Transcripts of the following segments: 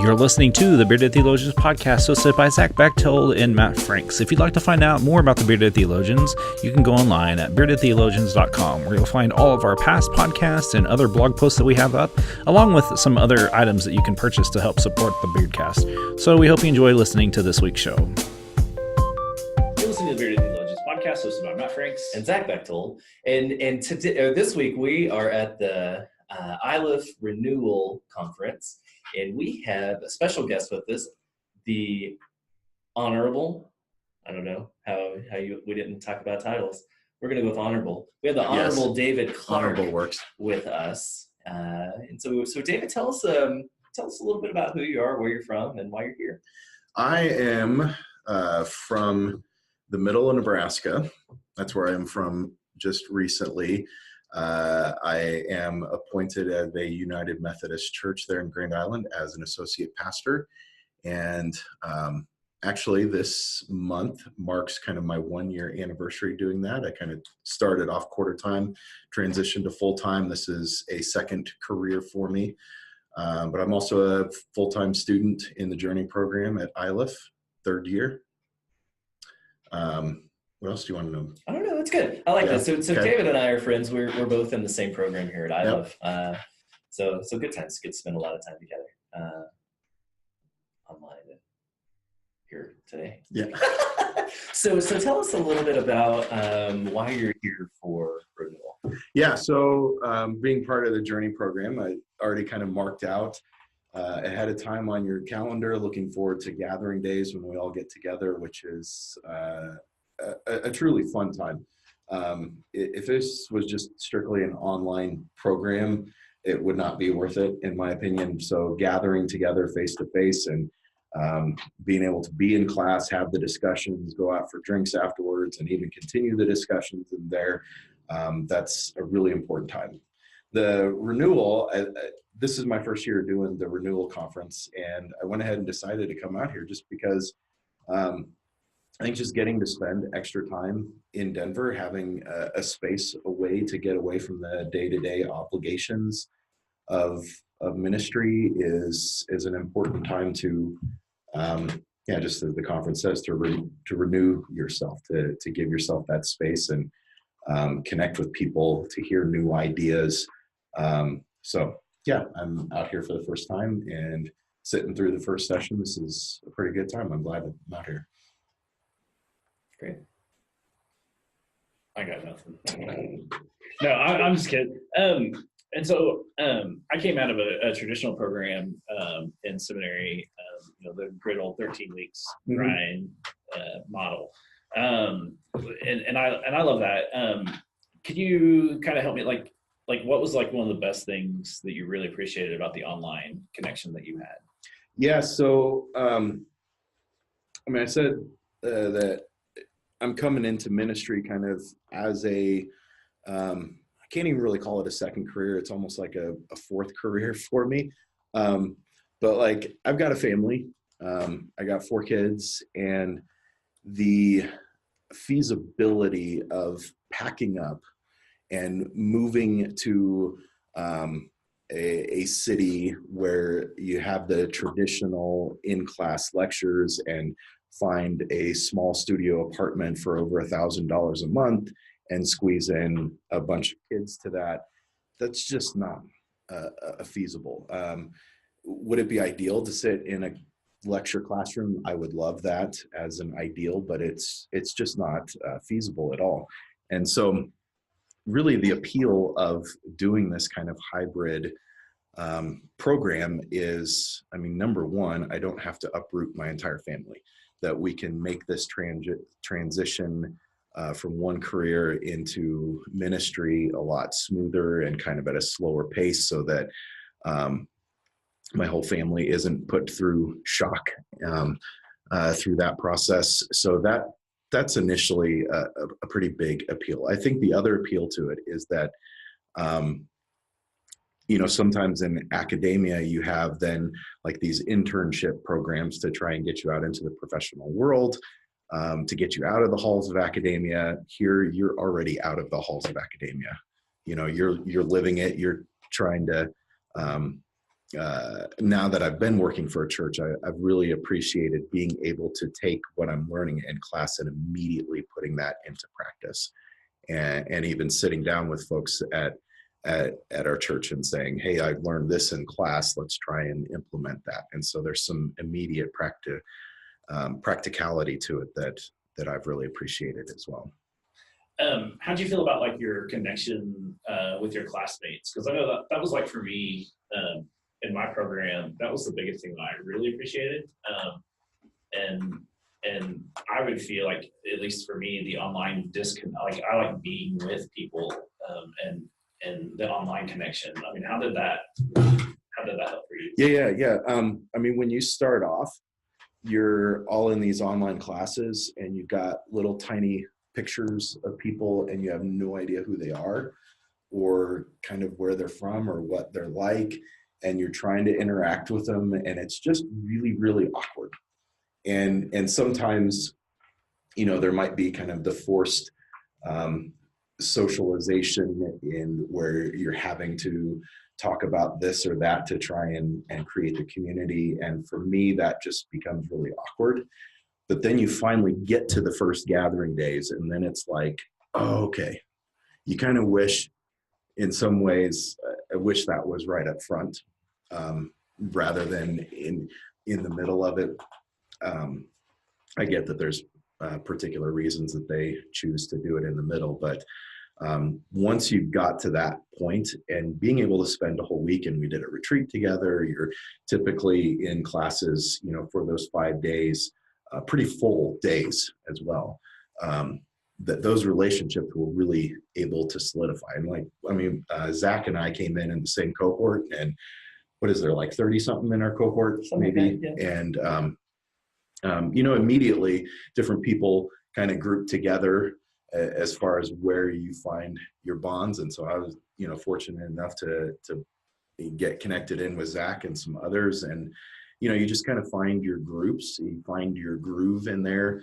You're listening to the Bearded Theologians podcast hosted by Zach Bechtold and Matt Franks. If you'd like to find out more about the Bearded Theologians, you can go online at beardedtheologians.com, where you'll find all of our past podcasts and other blog posts that we have up, along with some other items that you can purchase to help support the Beardcast. So we hope you enjoy listening to this week's show. You're listening to the Bearded Theologians podcast hosted by Matt Franks and Zach Bechtold. And today, this week we are at the Iliff Renewal conference. And we have a special guest with us, the Honorable, I don't know how we didn't talk about titles. We're going to go with Honorable. We have the Honorable Daivd Clark Honorable works with us. And so Daivd, tell us a little bit about who you are, where you're from, and why you're here. I am from the middle of Nebraska. That's where I am from just recently. I am appointed at the United Methodist Church there in Grand Island as an associate pastor. And actually this month marks kind of my 1-year anniversary doing that. I kind of started off quarter-time, transitioned to full-time. This is a second career for me. But I'm also a full-time student in the Journey program at Iliff, third year. What else do you want to know? I don't know. That's good. I like that. So okay. Daivd and I are friends. We're both in the same program here at Iliff. Yep. So good times. Good to spend a lot of time together online here today. Yeah. So tell us a little bit about why you're here for Renewal. Yeah. So being part of the Journey program, I already kind of marked out ahead of time on your calendar, looking forward to gathering days when we all get together, which is a truly fun time. If this was just strictly an online program, it would not be worth it, in my opinion. So gathering together face to face and being able to be in class, have the discussions, go out for drinks afterwards, and even continue the discussions in there, that's a really important time. The Renewal, this is my first year doing the Renewal conference, and I went ahead and decided to come out here just because I think just getting to spend extra time in Denver, having a space, a way to get away from the day-to-day obligations of ministry is an important time to, just as the conference says, to renew yourself, to give yourself that space and connect with people, to hear new ideas. I'm out here for the first time and sitting through the first session. This is a pretty good time. I'm glad I'm out here. Great. I got nothing. No, I'm just kidding. And so I came out of a traditional program in seminary, the good old 13 weeks grind model. And I love that. Could you kind of help me, like what was like one of the best things that you really appreciated about the online connection that you had? Yeah. So, I said that I'm coming into ministry kind of as I can't even really call it a second career. It's almost like a fourth career for me. But like I've got a family. I got 4 kids, and the feasibility of packing up and moving to a city where you have the traditional in-class lectures and find a small studio apartment for over $1,000 a month and squeeze in a bunch of kids to that, that's just not feasible. Would it be ideal to sit in a lecture classroom? I would love that as an ideal, but it's just not feasible at all. And so really the appeal of doing this kind of hybrid program is, number one, I don't have to uproot my entire family, that we can make this transition from one career into ministry a lot smoother and kind of at a slower pace, so that my whole family isn't put through shock through that process. So that's initially a pretty big appeal. I think the other appeal to it is that sometimes in academia, you have then like these internship programs to try and get you out into the professional world, to get you out of the halls of academia. Here, you're already out of the halls of academia. You're living it. You're trying to now that I've been working for a church, I've really appreciated being able to take what I'm learning in class and immediately putting that into practice, and even sitting down with folks at our church and saying, hey, I've learned this in class, let's try and implement that. And so there's some immediate practicality to it that I've really appreciated as well. How do you feel about like your connection with your classmates? Because I know that was like for me in my program, that was the biggest thing that I really appreciated. And I would feel like, at least for me, the online disconnect, like I like being with people and the online connection. I mean, how did that help for you? Yeah. I mean, when you start off, you're all in these online classes and you've got little tiny pictures of people and you have no idea who they are or kind of where they're from or what they're like, and you're trying to interact with them, and it's just really, really awkward. And sometimes, there might be kind of the forced socialization in where you're having to talk about this or that to try and create the community. And for me, that just becomes really awkward. But then you finally get to the first gathering days, and then it's like, oh, okay. You kind of wish, in some ways, I wish that was right up front rather than in the middle of it. I get that there's particular reasons that they choose to do it in the middle, but once you got to that point and being able to spend a whole week, and we did a retreat together, you're typically in classes, for those 5 days, pretty full days as well. That those relationships were really able to solidify. And Zach and I came in the same cohort, and what is there, like 30 something in our cohort, maybe? Like that, yeah. And, immediately different people kind of grouped together as far as where you find your bonds. And so I was, fortunate enough to get connected in with Zach and some others. And, you just kind of find your groups, you find your groove in there.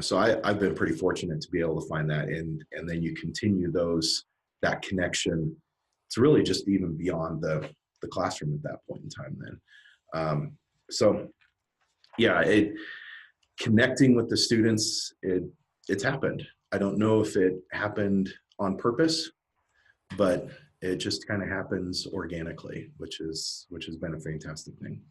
So I've been pretty fortunate to be able to find that. And then you continue that connection. It's really just even beyond the classroom at that point in time then. Connecting with the students, it's happened. I don't know if it happened on purpose, but it just kind of happens organically, which has been a fantastic thing.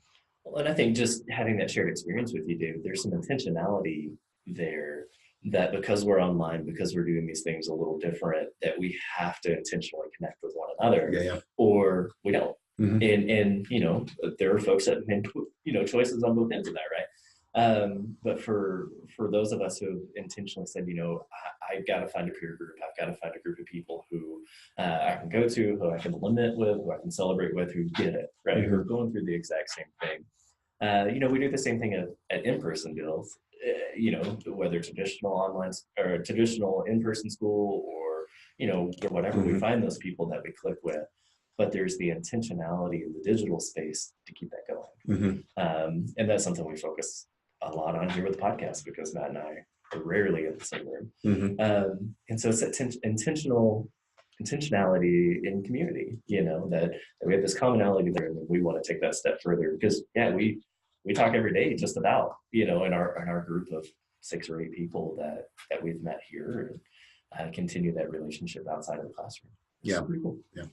Well, and I think just having that shared experience with you, David, there's some intentionality there that because we're online, because we're doing these things a little different, that we have to intentionally connect with one another, or we don't. Mm-hmm. And there are folks that make choices on both ends of that, right? But for those of us who have intentionally said, I've got to find a peer group, I've got to find a group of people who I can go to, who I can limit with, who I can celebrate with, who get it, right? Mm-hmm. Who are going through the exact same thing. We do the same thing at in-person deals, whether traditional online or traditional in-person school or, whatever, mm-hmm. We find those people that we click with. But there's the intentionality in the digital space to keep that going. Mm-hmm. And that's something we focus a lot on here with the podcast, because Matt and I are rarely in the same room. Mm-hmm. And so it's intentionality in community, that we have this commonality there, and we want to take that step further, because we talk every day just about, in our group of 6 or 8 people that we've met here, and continue that relationship outside of the classroom. It's pretty cool. Yeah.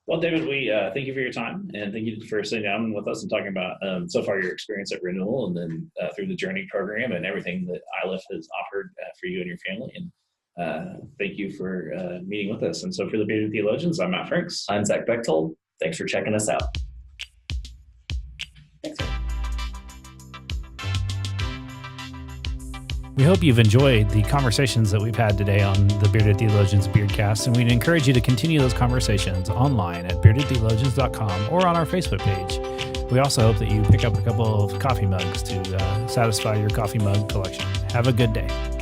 Well, David, we thank you for your time, and thank you for sitting down with us and talking about so far your experience at Renewal, and then through the Journey program and everything that Iliff has offered for you and your family. And thank you for meeting with us. And so for the Bearded Theologians, I'm Matt Franks. I'm Zach Bechtold. Thanks for checking us out. Thanks. We hope you've enjoyed the conversations that we've had today on the Bearded Theologians Beardcast, and we'd encourage you to continue those conversations online at beardedtheologians.com or on our Facebook page. We also hope that you pick up a couple of coffee mugs to satisfy your coffee mug collection. Have a good day.